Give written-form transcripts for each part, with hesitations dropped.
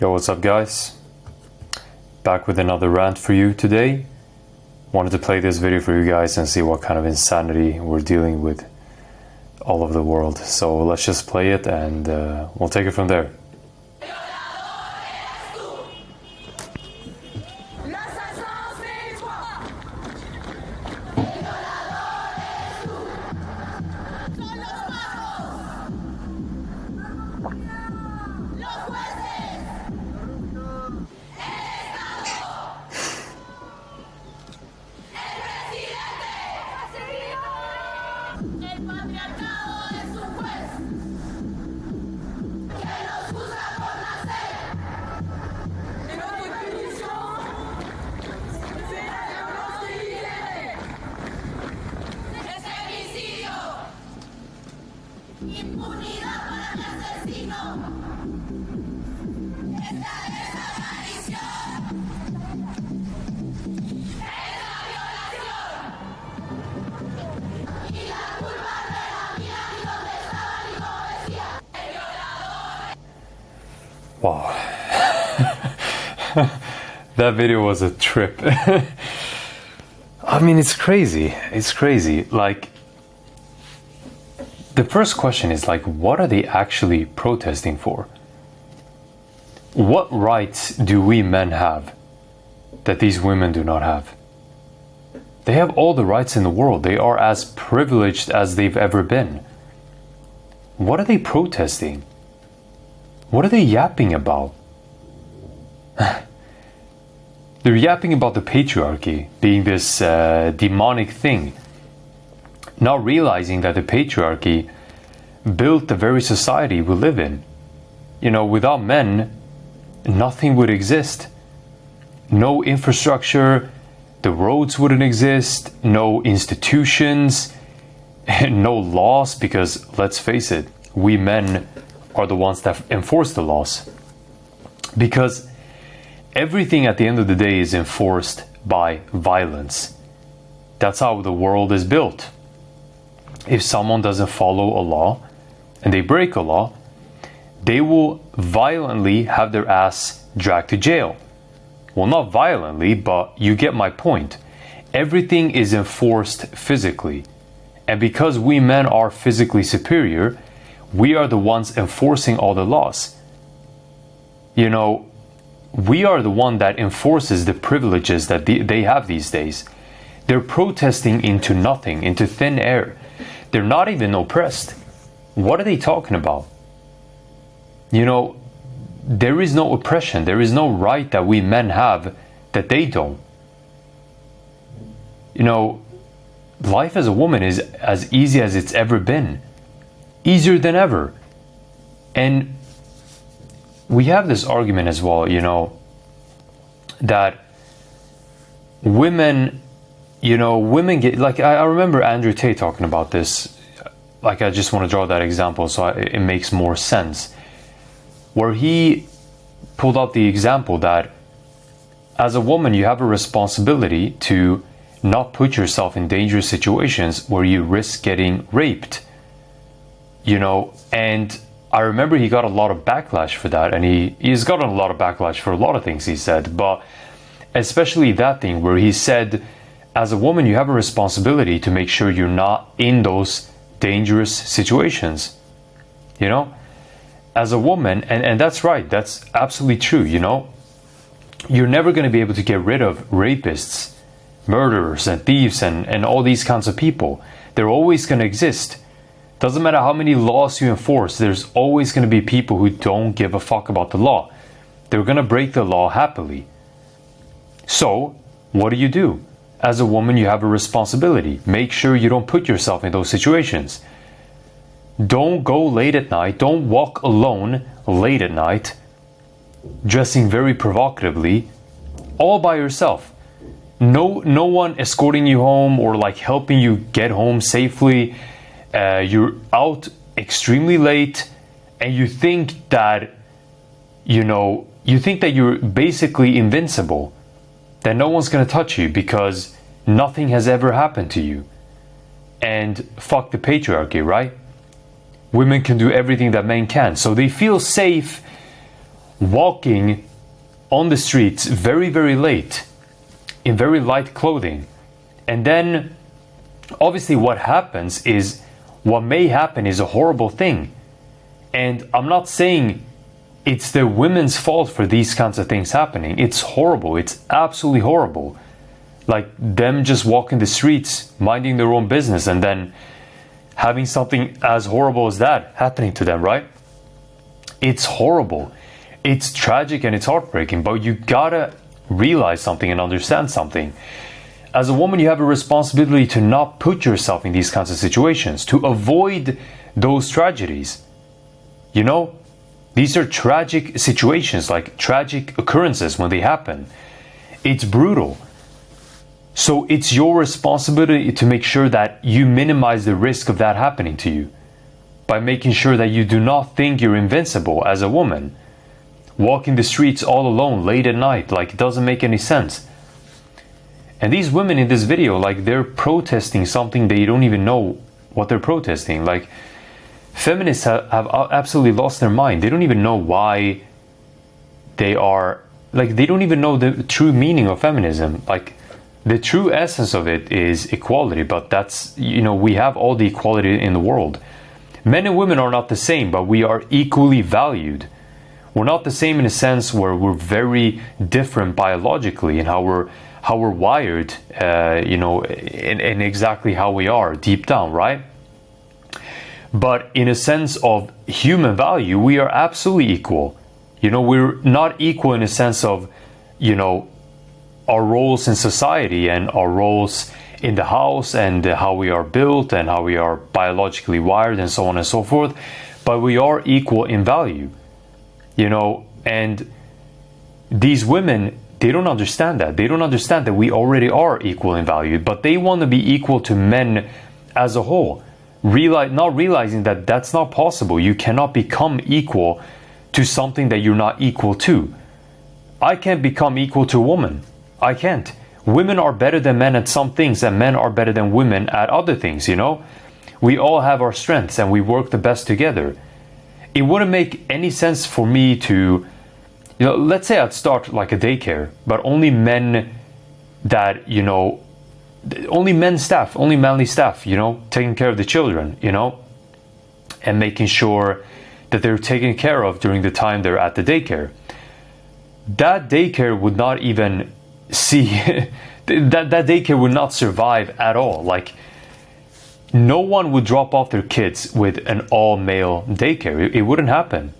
Yo, what's up guys? Back with another rant for you today. Wanted to play this video for you guys and see what kind of insanity we're dealing with all over the world. So let's just play it and we'll take it from there. Impunidad para el asesino. Esta es la tradición. Es la violación. Y la culpa no era mía ni donde estaba ni como decía. El violador. Wow. That video was a trip. I mean, it's crazy. It's crazy. Like, the first question is like, what are they actually protesting for? What rights do we men have that these women do not have? They have all the rights in the world. They are as privileged as they've ever been. What are they protesting? What are they yapping about? They're yapping about the patriarchy being this demonic thing, not realizing that the patriarchy built the very society we live in. You know, without men, nothing would exist. No infrastructure, the roads wouldn't exist, no institutions, no laws, because let's face it, we men are the ones that enforce the laws. Because everything at the end of the day is enforced by violence. That's how the world is built. If someone doesn't follow a law and they break a law, they will violently have their ass dragged to jail. Well, not violently, but you get my point. Everything is enforced physically. And because we men are physically superior, we are the ones enforcing all the laws. You know, we are the one that enforces the privileges that they have these days. They're protesting into nothing, into thin air. They're not even oppressed. What are they talking about? You know, there is no oppression. There is no right that we men have that they don't. You know, life as a woman is as easy as it's ever been. Easier than ever. And we have this argument as well, you know, that women, you know, women get, like, I remember Andrew Tate talking about this. Like, I just want to draw that example so it makes more sense. Where he pulled out the example that as a woman, you have a responsibility to not put yourself in dangerous situations where you risk getting raped. You know, and I remember he got a lot of backlash for that, and he's gotten a lot of backlash for a lot of things he said, but especially that thing where he said, as a woman, you have a responsibility to make sure you're not in those dangerous situations. You know, as a woman, and that's right, that's absolutely true, you know, you're never going to be able to get rid of rapists, murderers, and thieves, and all these kinds of people. They're always going to exist. Doesn't matter how many laws you enforce, there's always going to be people who don't give a fuck about the law. They're going to break the law happily. So, what do? As a woman, you have a responsibility. Make sure you don't put yourself in those situations. Don't go late at night. Don't walk alone late at night, dressing very provocatively, all by yourself. No one escorting you home or like helping you get home safely. You're out extremely late, and you think that, you know, you're basically invincible, that no one's gonna touch you because nothing has ever happened to you. And fuck the patriarchy, right? Women can do everything that men can, so they feel safe walking on the streets very, very late in very light clothing. And then obviously what may happen is a horrible thing. And I'm not saying it's the women's fault for these kinds of things happening. It's horrible. It's absolutely horrible. Like them just walking the streets, minding their own business, and then having something as horrible as that happening to them, right? It's horrible. It's tragic and it's heartbreaking, but you gotta realize something and understand something. As a woman, you have a responsibility to not put yourself in these kinds of situations, to avoid those tragedies. You know, these are tragic situations, like tragic occurrences when they happen. It's brutal. So it's your responsibility to make sure that you minimize the risk of that happening to you by making sure that you do not think you're invincible as a woman. Walking the streets all alone late at night, like, it doesn't make any sense. And these women in this video, like, they're protesting something they don't even know what they're protesting. Like, feminists have absolutely lost their mind. They don't even know why they are, like, they don't even know the true meaning of feminism. Like, the true essence of it is equality, but that's, you know, we have all the equality in the world. Men and women are not the same, but we are equally valued. We're not the same in a sense where we're very different biologically in how we're wired, you know, in exactly how we are deep down, right? But in a sense of human value, we are absolutely equal. You know, we're not equal in a sense of, you know, our roles in society and our roles in the house and how we are built and how we are biologically wired and so on and so forth. But we are equal in value, you know, and these women, they don't understand that. They don't understand that we already are equal in value, but they want to be equal to men as a whole. Not realizing that that's not possible. You cannot become equal to something that you're not equal to. I can't become equal to a woman. I can't. Women are better than men at some things, and men are better than women at other things, you know? We all have our strengths and we work the best together. It wouldn't make any sense for me to, you know, let's say I'd start like a daycare, but only men that, you know, only men staff, only manly staff, you know, taking care of the children, you know, and making sure that they're taken care of during the time they're at the daycare. That daycare would not even see, that daycare would not survive at all. Like, no one would drop off their kids with an all-male daycare. It wouldn't happen.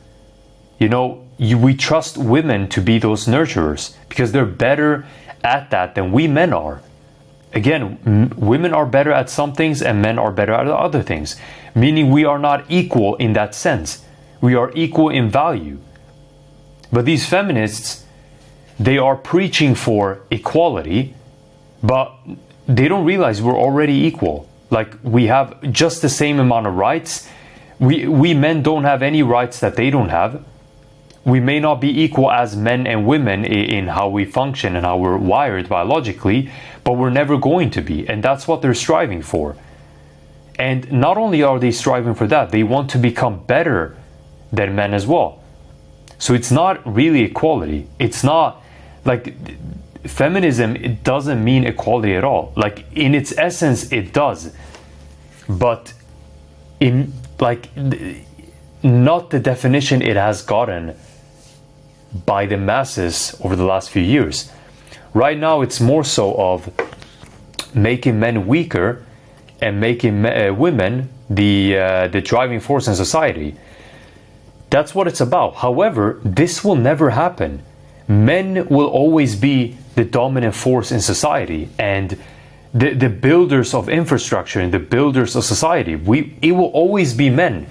You know, we trust women to be those nurturers because they're better at that than we men are. Again, women are better at some things and men are better at other things, meaning we are not equal in that sense. We are equal in value. But these feminists, they are preaching for equality, but they don't realize we're already equal. Like, we have just the same amount of rights. We men don't have any rights that they don't have. We may not be equal as men and women in how we function and how we're wired biologically, but we're never going to be. And that's what they're striving for. And not only are they striving for that, they want to become better than men as well. So it's not really equality. It's not like feminism, it doesn't mean equality at all. Like, in its essence, it does. But in, like, not the definition it has gotten by the masses over the last few years. Right now, it's more so of making men weaker and making women the driving force in society. That's what it's about. However, this will never happen. Men will always be the dominant force in society and the builders of infrastructure and the builders of society. It will always be men.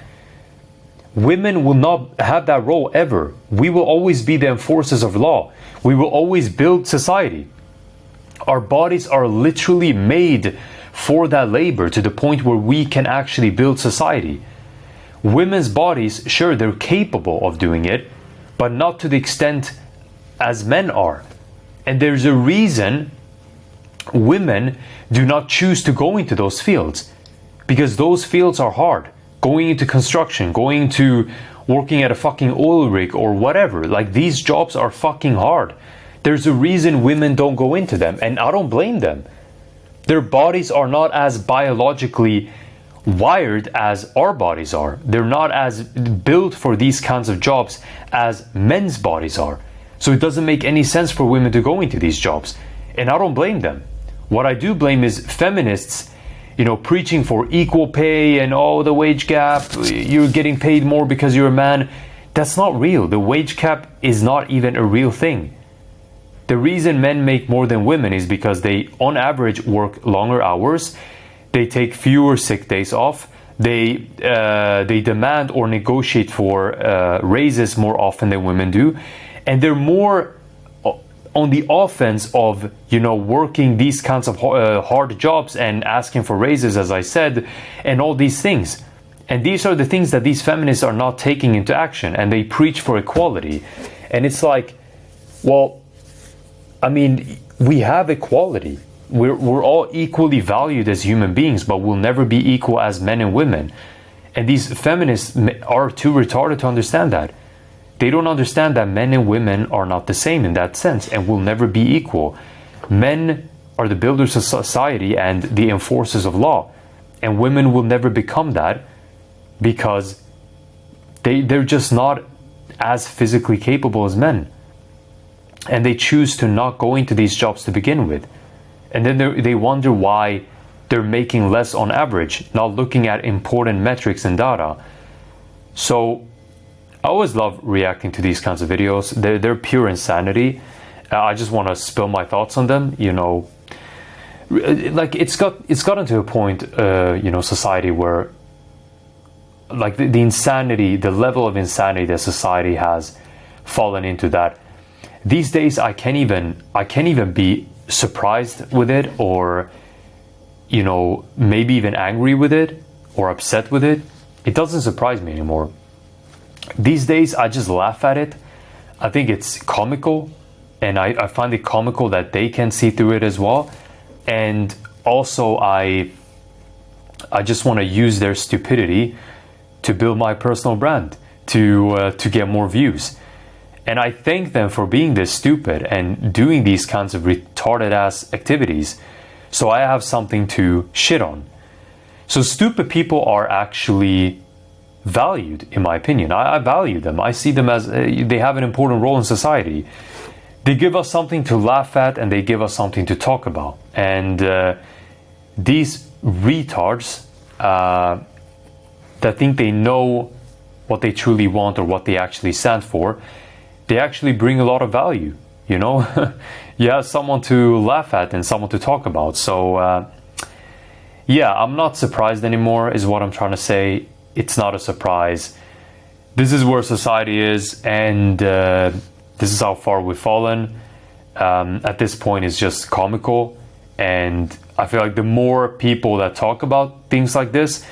Women will not have that role ever. We will always be the enforcers of law. We will always build society. Our bodies are literally made for that labor to the point where we can actually build society. Women's bodies, sure, they're capable of doing it, but not to the extent as men are. And there's a reason women do not choose to go into those fields, because those fields are hard. Going into construction, going to working at a fucking oil rig or whatever. Like, these jobs are fucking hard. There's a reason women don't go into them, and I don't blame them. Their bodies are not as biologically wired as our bodies are. They're not as built for these kinds of jobs as men's bodies are. So it doesn't make any sense for women to go into these jobs. And I don't blame them. What I do blame is feminists, you know, preaching for equal pay and, oh, the wage gap, you're getting paid more because you're a man. That's not real. The wage gap is not even a real thing. The reason men make more than women is because they, on average, work longer hours. They take fewer sick days off. They demand or negotiate for raises more often than women do. And they're more on the offense of, you know, working these kinds of hard jobs and asking for raises, as I said, and all these things. And these are the things that these feminists are not taking into action, and they preach for equality. And it's like, well, I mean, we have equality. We're all equally valued as human beings, but we'll never be equal as men and women. And these feminists are too retarded to understand that. They don't understand that men and women are not the same in that sense and will never be equal. Men are the builders of society and the enforcers of law. And women will never become that because they're just not as physically capable as men. And they choose to not go into these jobs to begin with. And then they wonder why they're making less on average, not looking at important metrics and data. So I always love reacting to these kinds of videos. They're pure insanity. I just want to spill my thoughts on them. You know, like it's gotten to a point, you know, society where, like the insanity, the level of insanity that society has fallen into, that these days I can't even be surprised with it, or, you know, maybe even angry with it or upset with it. It doesn't surprise me anymore. These days I just laugh at it. I think it's comical, and I find it comical that they can see through it as well. And also I just want to use their stupidity to build my personal brand, to get more views. And I thank them for being this stupid and doing these kinds of retarded ass activities, so I have something to shit on. So stupid people are actually valued, in my opinion. I value them. I see them as they have an important role in society. They give us something to laugh at, and they give us something to talk about. And these retards that think they know what they truly want or what they actually stand for, they actually bring a lot of value, you know? You have someone to laugh at and someone to talk about. So yeah, I'm not surprised anymore, is what I'm trying to say. It's not a surprise. This is where society is, and this is how far we've fallen. At this point, it's just comical, and I feel like the more people that talk about things like this,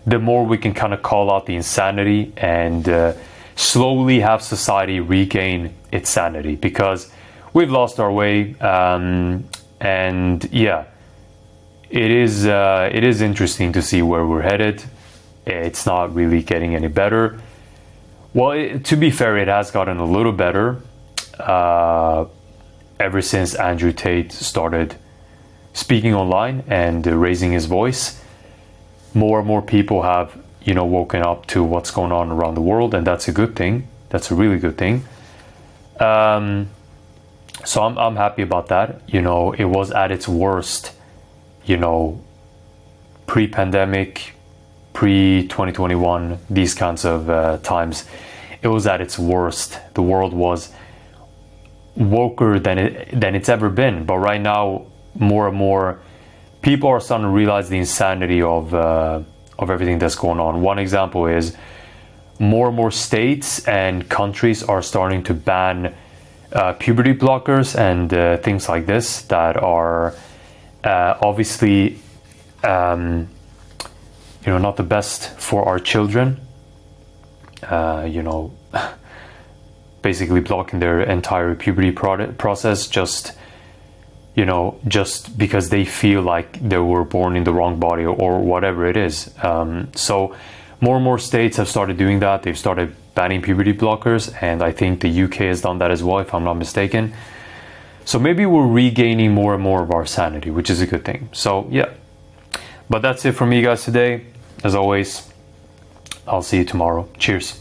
the more we can kind of call out the insanity and slowly have society regain its sanity, because we've lost our way. And yeah, it is interesting to see where we're headed. It's not really getting any better. Well, to be fair, it has gotten a little better ever since Andrew Tate started speaking online and raising his voice. More and more people have, you know, woken up to what's going on around the world, and that's a good thing. That's a really good thing. So I'm happy about that. You know, it was at its worst, you know, pre-pandemic, pre-2021, these kinds of times. It was at its worst. The world was woker than it's ever been. But right now, more and more people are starting to realize the insanity of everything that's going on. One example is more and more states and countries are starting to ban puberty blockers and things like this that are obviously you know, not the best for our children. You know, basically blocking their entire puberty process, just, you know, just because they feel like they were born in the wrong body or whatever it is. So more and more states have started doing that. They've started banning puberty blockers, and I think the UK has done that as well, if I'm not mistaken. So maybe we're regaining more and more of our sanity, which is a good thing. So yeah, but that's it from me guys today. As always, I'll see you tomorrow. Cheers.